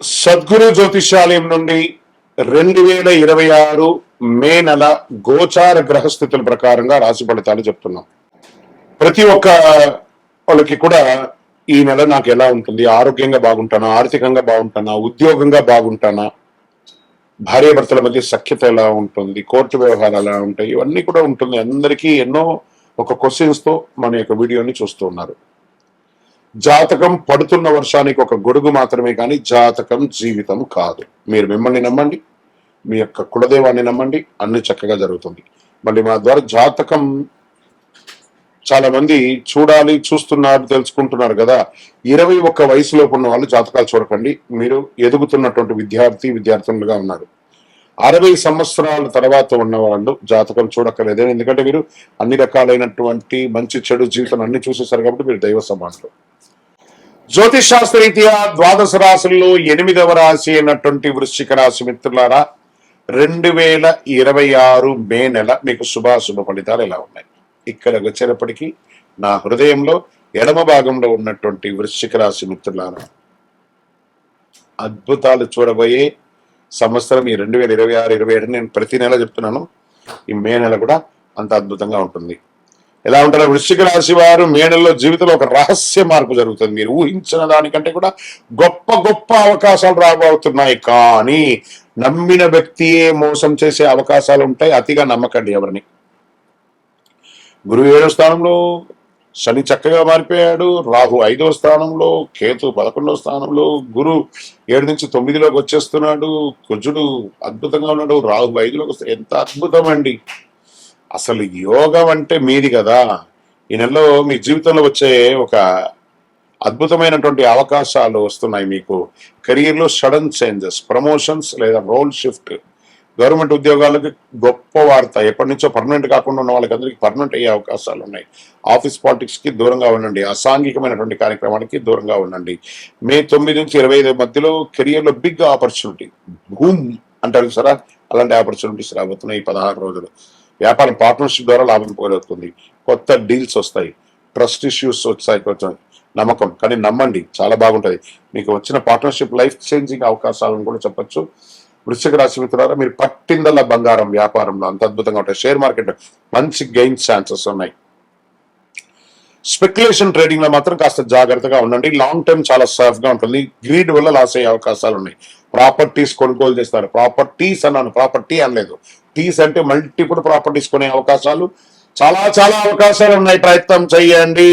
సద్గురు జ్యోతిషాలయం నుండి 2026 మే నెల గోచార గ్రహస్థితుల ప్రకారంగా రాశి ఫలితాలు చెప్తున్నాం. ప్రతి ఒక్క వాళ్ళకి కూడా ఈ నెల నాకు ఎలా ఉంటుంది, ఆరోగ్యంగా బాగుంటానా, ఆర్థికంగా బాగుంటానా, ఉద్యోగంగా బాగుంటానా, భార్యాభర్తల మధ్య సఖ్యత ఎలా ఉంటుంది, కోర్టు వ్యవహారాలు ఎలా ఉంటాయి, ఇవన్నీ కూడా ఉంటుంది. అందరికీ ఎన్నో ఒక క్వశ్చన్స్ తో మన యొక్క వీడియోని చూస్తూ ఉన్నారు. జాతకం పడుతున్న వర్షానికి ఒక గొడుగు మాత్రమే కానీ జాతకం జీవితం కాదు. మీరు మిమ్మల్ని నమ్మండి, మీ యొక్క కులదేవాన్ని నమ్మండి, అన్ని చక్కగా జరుగుతుంది. మళ్ళీ మా ద్వారా జాతకం చాలా మంది చూస్తున్నారు, తెలుసుకుంటున్నారు కదా. 21 వయసులోపు ఉన్న వాళ్ళు జాతకాలు చూడకండి. మీరు ఎదుగుతున్నటువంటి విద్యార్థులుగా ఉన్నారు. 60 సంవత్సరాల తర్వాత ఉన్న వాళ్ళు జాతకం చూడక్కర్లేదు. ఎందుకంటే మీరు అన్ని రకాలైనటువంటి మంచి చెడు జీవితం అన్ని చూసేసారు కాబట్టి మీరు దైవ సమానులు. జ్యోతిష్ శాస్త్ర రీత్యా ద్వాదశ రాశుల్లో 8వ రాశి అయినటువంటి వృశ్చిక రాశి మిత్రులారా, 2026 మే నెల మీకు శుభాశుభ ఫలితాలు ఎలా ఉన్నాయి? ఇక్కడ వచ్చేటప్పటికీ నా హృదయంలో ఎడమ భాగంలో ఉన్నటువంటి వృశ్చిక రాశి మిత్రులారా, అద్భుతాలు చూడబోయే సంవత్సరం ఈ 2026-27 నేను ప్రతి నెల చెప్తున్నాను. ఈ మే నెల కూడా అంత అద్భుతంగా ఉంటుంది. ఎలా ఉంటారో వృశ్చిక రాశి వారు మే నెలలో జీవితంలో ఒక రహస్య మార్పు జరుగుతుంది. మీరు ఊహించిన దానికంటే కూడా గొప్ప గొప్ప అవకాశాలు రాబోతున్నాయి. కానీ నమ్మిన వ్యక్తియే మోసం చేసే అవకాశాలు ఉంటాయి. అతిగా నమ్మకండి ఎవరిని. గురువు 7వ స్థానంలో, శని చక్కగా మారిపోయాడు. రాహు 5వ స్థానంలో, కేతు 11వ స్థానంలో, గురు 7 నుంచి 9లోకి వచ్చేస్తున్నాడు. కుజుడు అద్భుతంగా ఉన్నాడు, రాహు 5లోకి వస్తాడు. ఎంత అద్భుతం అండి! అసలు యోగం అంటే మీది కదా. ఈ నెలలో మీ జీవితంలో వచ్చే ఒక అద్భుతమైనటువంటి అవకాశాలు వస్తున్నాయి. మీకు కెరీర్లో సడన్ చేంజెస్, ప్రమోషన్స్ లేదా రోల్ షిఫ్ట్, గవర్నమెంట్ ఉద్యోగాలకు గొప్ప వార్త. ఎప్పటి నుంచో పర్మనెంట్ కాకుండా ఉన్న వాళ్ళకందరికీ పర్మనెంట్ అయ్యే అవకాశాలు ఉన్నాయి. ఆఫీస్ పాలిటిక్స్ కి దూరంగా ఉండండి, అసాంఘికమైనటువంటి కార్యక్రమానికి దూరంగా ఉండండి. మే 9 నుంచి 25 మధ్యలో కెరియర్లో బిగ్ ఆపర్చునిటీ, భూమ్ అంటారు సరే, అలాంటి ఆపర్చునిటీస్ రాబోతున్నాయి ఈ 16 రోజులు. వ్యాపారం పార్ట్నర్షిప్ ద్వారా లాభం పోగొడుతుంది. కొత్త డీల్స్ వస్తాయి, ట్రస్ట్ ఇష్యూస్ వచ్చాయి, కొంచెం నమ్మకం. కానీ నమ్మండి, చాలా బాగుంటుంది. మీకు వచ్చిన పార్ట్నర్షిప్ లైఫ్ చేంజింగ్ అవకాశాలను కూడా చెప్పొచ్చు. వృశ్చిక రాశి మిత్రులారా, మీరు పట్టిందల్లా బంగారం వ్యాపారంలో అంత అద్భుతంగా ఉంటాయి. షేర్ మార్కెట్ మంచి గెయిన్ ఛాన్సెస్ ఉన్నాయి. స్పెక్యులేషన్ ట్రేడింగ్ లో మాత్రం కాస్త జాగ్రత్తగా ఉండండి. లాంగ్ టర్మ్ చాలా సేఫ్ గా ఉంటుంది. గ్రీడ్ వల్ల లాస్ అయ్యే అవకాశాలు ఉన్నాయి. ప్రాపర్టీస్ కొనుగోలు చేస్తారు. ప్రాపర్టీస్ అన్నాను, ప్రాపర్టీ అనలేదు. టీస్ అంటే మల్టిపుల్ ప్రాపర్టీస్ కొనే అవకాశాలు చాలా చాలా అవకాశాలు ఉన్నాయి. ప్రయత్నం చేయండి.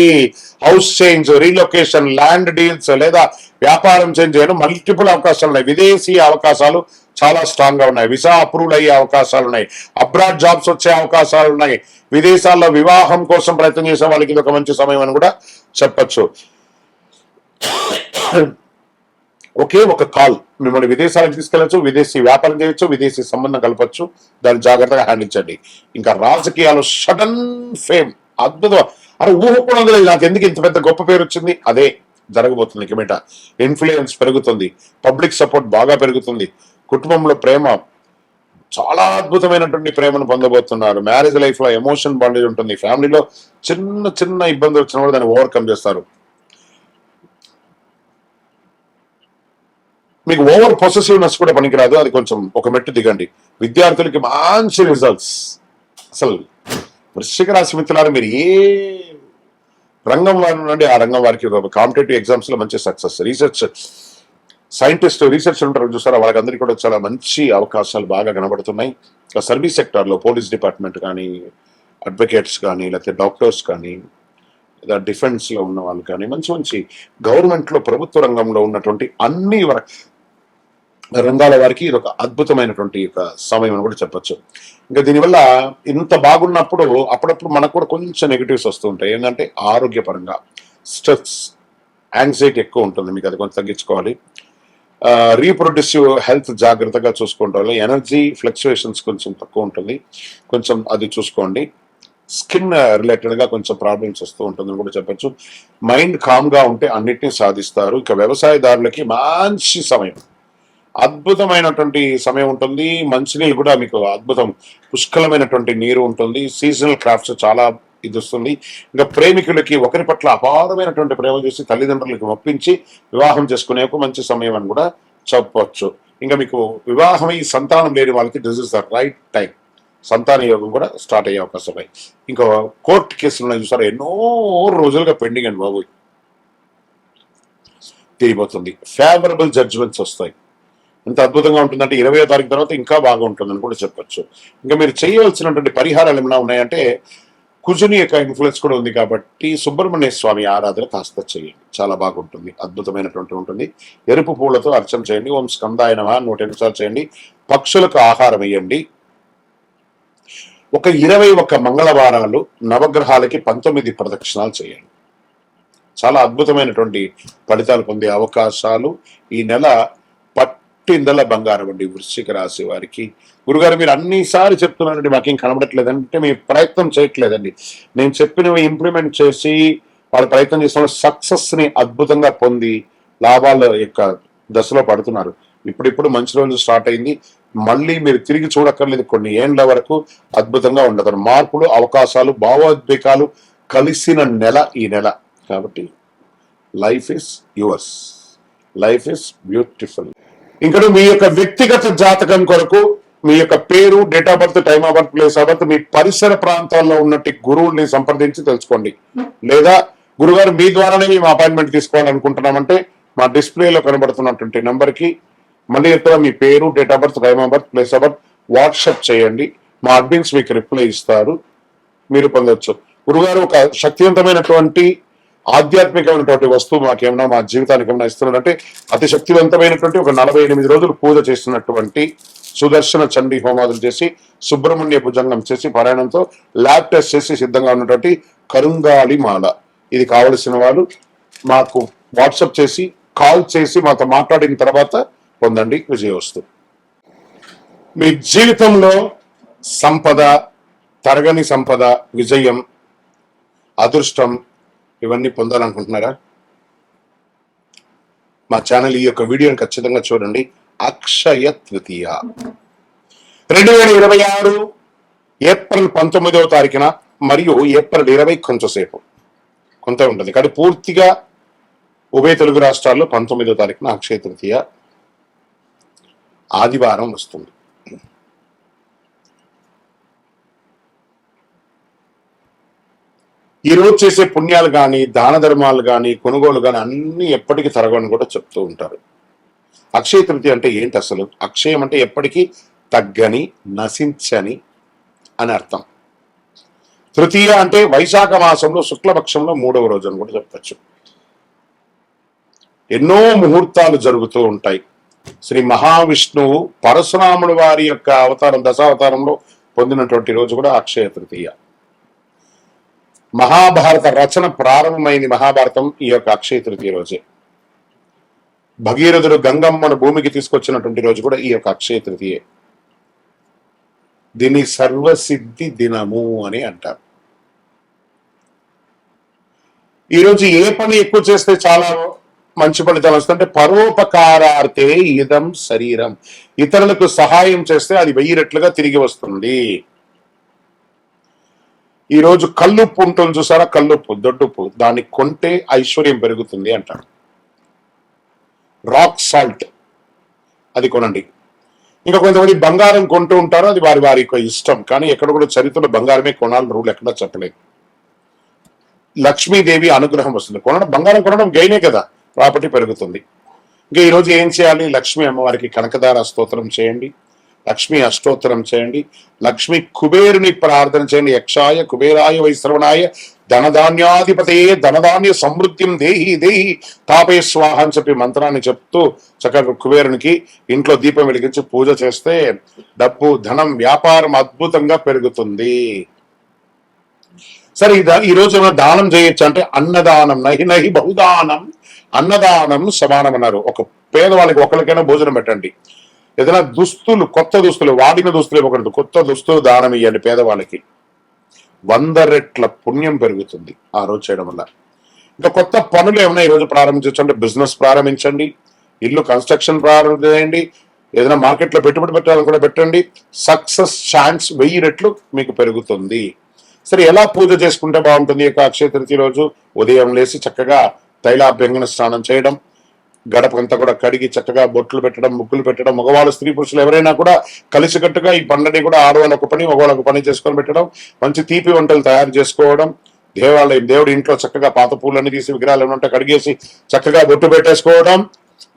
House change, relocation, land deals లేదా వ్యాపారం చేంజ్ చేయడం మల్టిపుల్ అవకాశాలు ఉన్నాయి. విదేశీ అవకాశాలు చాలా స్ట్రాంగ్ గా ఉన్నాయి. వీసా అప్రూవల్ అయ్యే అవకాశాలు ఉన్నాయి. అబ్రాడ్ జాబ్స్ వచ్చే అవకాశాలు ఉన్నాయి. విదేశాల్లో వివాహం కోసం ప్రయత్నం చేసే వాళ్ళకి ఇది ఒక మంచి సమయం అని కూడా చెప్పచ్చు. ఒకే ఒక కాల్ మిమ్మల్ని విదేశాలకు తీసుకెళ్లొచ్చు, విదేశీ వ్యాపారం చేయొచ్చు, విదేశీ సంబంధం కలపచ్చు. దాన్ని జాగ్రత్తగా హ్యాండిల్. ఇంకా రాజకీయాలు సడన్ ఫేమ్, అద్భుతం. అరే ఊహకూడదు లేదు, నాకు ఎందుకు ఇంత పెద్ద గొప్ప పేరు వచ్చింది, అదే జరగబోతుంది. కిమిట ఇన్ఫ్లుయెన్స్ పెరుగుతుంది, పబ్లిక్ సపోర్ట్ బాగా పెరుగుతుంది. కుటుంబంలో ప్రేమ, చాలా అద్భుతమైనటువంటి ప్రేమను పొందబోతున్నారు. మ్యారేజ్ లైఫ్ లో ఎమోషన్ బాండేజ్ ఉంటుంది. ఫ్యామిలీలో చిన్న చిన్న ఇబ్బందులు వచ్చిన కూడా దాన్ని ఓవర్కమ్ చేస్తారు. మీకు ఓవర్ పొసెసివ్నెస్ కూడా పనికిరాదు, అది కొంచెం ఒక మెట్టు దిగండి. విద్యార్థులకి మంచి రిజల్ట్స్. అసలు వృశ్చిక రాశి మిత్రులారా, మీరు ఏ రంగం వారి నుండి ఆ రంగం వారికి కాంపిటేటివ్ ఎగ్జామ్స్ లో మంచి సక్సెస్. రీసెర్చ్ ఉంటారు చూసారా, వాళ్ళకందరికీ కూడా చాలా మంచి అవకాశాలు బాగా కనబడుతున్నాయి. సర్వీస్ సెక్టార్లో పోలీస్ డిపార్ట్మెంట్ కానీ, అడ్వకేట్స్ కానీ, లేకపోతే డాక్టర్స్ కానీ, లేదా డిఫెన్స్ లో ఉన్న వాళ్ళు కానీ, మంచి మంచి గవర్నమెంట్ లో ప్రభుత్వ రంగంలో ఉన్నటువంటి అన్ని రంగాల వారికి ఇది ఒక అద్భుతమైనటువంటి ఒక సమయం అని కూడా చెప్పొచ్చు. ఇంకా దీనివల్ల ఇంత బాగున్నప్పుడు అప్పుడప్పుడు మనకు కూడా కొంచెం నెగిటివ్స్ వస్తూ ఉంటాయి. ఏంటంటే ఆరోగ్యపరంగా స్ట్రెస్, యాంగ్జైటీ ఎక్కువ ఉంటుంది. మీకు అది కొంచెం తగ్గించుకోవాలి. రీప్రొడ్యూసివ్ హెల్త్ జాగ్రత్తగా చూసుకోవడం. ఎనర్జీ ఫ్లక్చుయేషన్స్ కొంచెం తక్కువ ఉంటుంది, కొంచెం అది చూసుకోండి. స్కిన్ రిలేటెడ్ గా కొంచెం ప్రాబ్లమ్స్ వస్తూ ఉంటుందని కూడా చెప్పొచ్చు. మైండ్ కామ్ గా ఉంటే అన్నిటినీ సాధిస్తారు. ఇక వ్యవసాయదారులకి మంచి సమయం, అద్భుతమైనటువంటి సమయం ఉంటుంది. మంచినీళ్ళు కూడా మీకు అద్భుతం, పుష్కలమైనటువంటి నీరు ఉంటుంది. సీజనల్ క్రాఫ్ట్స్ చాలా ఇది వస్తుంది. ఇంకా ప్రేమికులకి ఒకరి పట్ల అపారమైనటువంటి ప్రేమ చేసి తల్లిదండ్రులకి ఒప్పించి వివాహం చేసుకునే ఒక మంచి సమయం అని కూడా చెప్పవచ్చు. ఇంకా మీకు వివాహమై సంతానం లేని వాళ్ళకి this is the right time. సంతాన యోగం కూడా స్టార్ట్ అయ్యే అవకాశం ఉన్నాయి. ఇంకా కోర్టు కేసులు ఉన్నాయి చూసారా, ఎన్నో రోజులుగా పెండింగ్ అండి బాబు, తిరిగిపోతుంది. ఫేవరబుల్ జడ్జిమెంట్స్ వస్తాయి. ఎంత అద్భుతంగా ఉంటుందంటే 20వ తారీఖు తర్వాత ఇంకా బాగా ఉంటుందని కూడా చెప్పొచ్చు. ఇంకా మీరు చేయవలసినటువంటి పరిహారాలు ఏమైనా ఉన్నాయంటే, కుజుని యొక్క ఇన్ఫ్లుయెన్స్ కూడా ఉంది కాబట్టి సుబ్రహ్మణ్య స్వామి ఆరాధన కాస్త చేయండి, చాలా బాగుంటుంది, అద్భుతమైనటువంటి ఉంటుంది. ఎరుపు పూలతో అర్చన చేయండి. ఓం స్కందాయ నమః 108 సార్లు చేయండి. పక్షులకు ఆహారం వేయండి. ఒక 21 మంగళవారాలు నవగ్రహాలకి 19 ప్రదక్షిణాలు చేయండి. చాలా అద్భుతమైనటువంటి ఫలితాలు పొందే అవకాశాలు ఈ నెల. పట్టిందల బంగారం అండి వృశ్చిక రాశి వారికి. గురుగారు మీరు అన్నిసారి చెప్తున్నారండి, మాకేం కనబడట్లేదంటే మీ ప్రయత్నం చేయట్లేదండి. నేను చెప్పినవి ఇంప్లిమెంట్ చేసి వాళ్ళు ప్రయత్నం చేసిన సక్సెస్ ని అద్భుతంగా పొంది లాభాల యొక్క దశలో పడుతున్నారు. ఇప్పుడిప్పుడు మంచి రోజు స్టార్ట్ అయింది. మళ్ళీ మీరు తిరిగి చూడక్కర్లేదు, కొన్ని ఏండ్ల వరకు అద్భుతంగా ఉండదు. మార్పులు, అవకాశాలు, భావోద్వేగాలు కలిసిన నెల ఈ నెల. కాబట్టి life is yours, life is beautiful. ఇంకా మీ యొక్క వ్యక్తిగత జాతకం కొరకు మీ యొక్క పేరు, date of birth, time of birth, place of birth, మీ పరిసర ప్రాంతాల్లో ఉన్నట్టు గురువుల్ని సంప్రదించి తెలుసుకోండి. లేదా గురుగారు మీ ద్వారానే మేము అపాయింట్మెంట్ తీసుకోవాలనుకుంటున్నామంటే మా డిస్ప్లేలో కనబడుతున్నటువంటి నెంబర్కి మళ్ళీ ఎక్కడ మీ పేరు, date of birth, time of birth, place of birth WhatsApp చేయండి. మా అడ్మిన్స్ మీకు రిప్లై ఇస్తారు, మీరు పొందవచ్చు. గురుగారు ఒక శక్తివంతమైనటువంటి ఆధ్యాత్మికమైనటువంటి వస్తువు మాకేమన్నా మా జీవితానికి ఏమైనా ఇస్తున్నారంటే, అతి శక్తివంతమైనటువంటి ఒక 48 రోజులు పూజ చేస్తున్నటువంటి సుదర్శన చండీ హోమాదులు చేసి, సుబ్రహ్మణ్య భుజంగం చేసి, పారాయణంతో ల్యాబ్ టెస్ట్ చేసి సిద్ధంగా ఉన్నటువంటి కరుంగాలి మాల. ఇది కావలసిన వాళ్ళు మాకు వాట్సాప్ చేసి, కాల్ చేసి మాతో మాట్లాడిన తర్వాత పొందండి విజయవస్తు. మీ జీవితంలో సంపద, తరగని సంపద, విజయం, అదృష్టం ఇవన్నీ పొందాలనుకుంటున్నారా? మా ఛానల్ ఈ యొక్క వీడియోని ఖచ్చితంగా చూడండి. అక్షయ తృతీయ 2026 ఏప్రిల్ 19వ తారీఖున మరియు ఏప్రిల్ 20 కొంచెంసేపు కొంత ఉంటుంది కానీ పూర్తిగా ఉభయ తెలుగు రాష్ట్రాల్లో 19వ తారీఖున అక్షయ తృతీయ ఆదివారం వస్తుంది. ఈ రోజు చేసే పుణ్యాలు కానీ, దాన ధర్మాలు కానీ, కొనుగోలు కానీ అన్ని ఎప్పటికీ తరగని కూడా చెప్తూ ఉంటారు. అక్షయ తృతీయ అంటే ఏంటి అసలు? అక్షయం అంటే ఎప్పటికీ తగ్గని, నశించని అని అర్థం. తృతీయ అంటే వైశాఖ మాసంలో శుక్లపక్షంలో 3వ రోజు అని కూడా చెప్పచ్చు. ఎన్నో ముహూర్తాలు జరుగుతూ ఉంటాయి. శ్రీ మహావిష్ణువు పరశురాముడు వారి యొక్క అవతారం, దశావతారంలో పొందినటువంటి రోజు కూడా అక్షయ తృతీయ. మహాభారత రచన ప్రారంభమైంది, మహాభారతం ఈ యొక్క అక్షయ తృతీయ రోజే. భగీరథుడు గంగమ్మను భూమికి తీసుకొచ్చినటువంటి రోజు కూడా ఈ యొక్క అక్షయ తృతీయే. దీన్ని సర్వసిద్ధి దినము అని అంటారు. ఈరోజు ఏ పని ఎక్కువ చేస్తే చాలా మంచి ఫలితాలు వస్తుందంటే, పరోపకారార్థే ఇదం శరీరం. ఇతరులకు సహాయం చేస్తే అది 1000 రెట్లుగా తిరిగి వస్తుంది. ఈ రోజు కల్లుప్పు ఉంటుంది చూసారా, కల్లుప్పు, దొడ్డుప్పు, దాన్ని కొంటే ఐశ్వర్యం పెరుగుతుంది అంటారు. రాక్ సాల్ట్ అది కొనండి. ఇంకా కొంతమంది బంగారం కొంటూ ఉంటారు, అది వారి వారి ఇష్టం. కానీ ఎక్కడ కూడా చరిత్రలో బంగారమే కొనాలని రూల్ ఎక్కడా చెప్పలేదు. లక్ష్మీదేవి అనుగ్రహం వస్తుంది. బంగారం కొనడం గైనే కదా, ప్రాపర్టీ పెరుగుతుంది. ఇంకా ఈరోజు ఏం చేయాలి? లక్ష్మీ అమ్మవారికి కనకదార స్తోత్రం చేయండి, లక్ష్మీ అష్టోత్తరం చేయండి, లక్ష్మీ కుబేరుని ప్రార్థన చేయండి. యక్షాయ కుబేరాయ వైశ్రవణాయ ధనధాన్యాధిపతయే ధనధాన్య సమృద్ధిం దేహి దేహి తాపే స్వాహ అని చెప్పి మంత్రాన్ని చెప్తూ చక్కగా కుబేరునికి ఇంట్లో దీపం వెలిగించి పూజ చేస్తే డబ్బు, ధనం, వ్యాపారం అద్భుతంగా పెరుగుతుంది. సరే, ఈ రోజు ఏమైనా దానం చేయొచ్చు అంటే అన్నదానం, నహి నహి బహుదానం, అన్నదానం సమానం అన్నారు. ఒక పేదవాళ్ళకి ఒకరికైనా భోజనం పెట్టండి. ఏదైనా దుస్తులు, కొత్త దుస్తులు, వాడిన దుస్తులు ఇవ్వకూడదు, కొత్త దుస్తులు దానం ఇవ్వండి పేదవాళ్ళకి. 100 రెట్ల పుణ్యం పెరుగుతుంది ఆ రోజు చేయడం వల్ల. ఇంకా కొత్త పనులు ఏమైనా ఈరోజు ప్రారంభించండి. బిజినెస్ ప్రారంభించండి, ఇల్లు కన్స్ట్రక్షన్ ప్రారంభించండి, ఏదైనా మార్కెట్లో పెట్టుబడి పెట్టాలని కూడా పెట్టండి. సక్సెస్ ఛాన్స్ 1000 రెట్లు మీకు పెరుగుతుంది. సరే, ఎలా పూజ చేసుకుంటే బాగుంటుంది? యొక్క అక్షయ తృతీయ రోజు ఉదయం లేచి చక్కగా తైలాభ్యంగన స్నానం చేయడం, గడపంతా కూడా కడిగి చక్కగా బొట్లు పెట్టడం, ముగ్గులు పెట్టడం, మగవాళ్ళు స్త్రీ పురుషులు ఎవరైనా కూడా కలిసికట్టుగా ఈ పండుగని కూడా ఆడవాళ్ళు ఒక పని మగవాళ్ళు ఒక పని చేసుకొని పెట్టడం, మంచి తీపి వంటలు తయారు చేసుకోవడం, దేవుడి ఇంట్లో చక్కగా పాత పూలన్నీ తీసి విగ్రహాలు ఉంటే కడిగేసి చక్కగా బొట్టు పెట్టేసుకోవడం,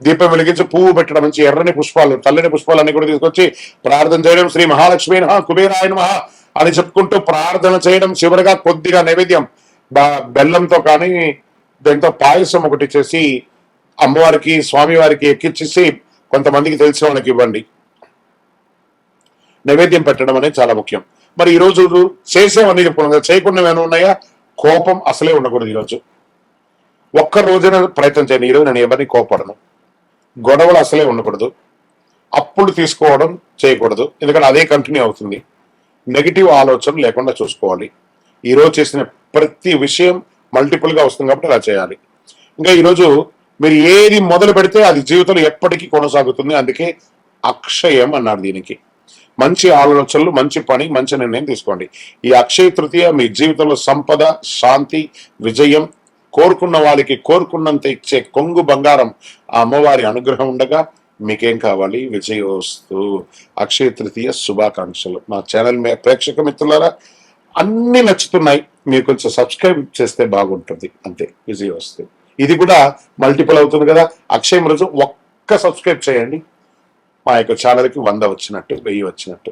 దీపం వెలిగించి పువ్వు పెట్టడం, మంచి ఎర్రని పుష్పాలు తెల్లని పుష్పాలన్నీ కూడా తీసుకొచ్చి ప్రార్థన చేయడం, శ్రీ మహాలక్ష్మి నమః కుబేరాయ నమః అని చెప్పుకుంటూ ప్రార్థన చేయడం, చివరిగా కొద్దిగా నైవేద్యం బెల్లంతో కానీ దాంతో పాయసం ఒకటి చేసి అమ్మవారికి స్వామివారికి ఎక్కిచ్చేసి కొంతమందికి తెలిసిన వాళ్ళకి ఇవ్వండి. నైవేద్యం పెట్టడం అనేది చాలా ముఖ్యం. మరి ఈ రోజు చేసేవన్నీ చెప్పుకున్నాం కదా, చేయకుండా ఏమైనా ఉన్నాయా? కోపం అసలే ఉండకూడదు. ఈరోజు ఒక్క రోజున ప్రయత్నం చేయండి. ఈరోజు నేను ఎవరిని కోపడను, గొడవలు అసలే ఉండకూడదు, అప్పులు తీసుకోవడం చేయకూడదు, ఎందుకంటే అదే కంటిన్యూ అవుతుంది. నెగిటివ్ ఆలోచన లేకుండా చూసుకోవాలి. ఈరోజు చేసిన ప్రతి విషయం మల్టిపుల్ గా వస్తుంది కాబట్టి అలా చేయాలి. ఇంకా ఈరోజు మీరు ఏది మొదలు పెడితే అది జీవితంలో ఎప్పటికీ కొనసాగుతుంది. అందుకే అక్షయం అన్నారు దీనికి. మంచి ఆలోచనలు, మంచి పని, మంచి నిర్ణయం తీసుకోండి. ఈ అక్షయ తృతీయ మీ జీవితంలో సంపద, శాంతి, విజయం, కోరుకున్న వాళ్ళకి కోరుకున్నంత ఇచ్చే కొంగు బంగారం ఆ అమ్మవారి అనుగ్రహం ఉండగా మీకేం కావాలి? విజయోస్తు. అక్షయ తృతీయ శుభాకాంక్షలు. మా ఛానల్ ప్రేక్షక మిత్రులారా, అన్ని నచ్చుతున్నాయి, మీరు కొంచెం సబ్స్క్రైబ్ చేస్తే బాగుంటుంది. అంతే, విజయోస్తు. ఇది కూడా మల్టిపుల్ అవుతుంది కదా. అక్షయం రోజు ఒక్క సబ్స్క్రైబ్ చేయండి, మా యొక్క ఛానల్కి 100 వచ్చినట్టు, 1000 వచ్చినట్టు.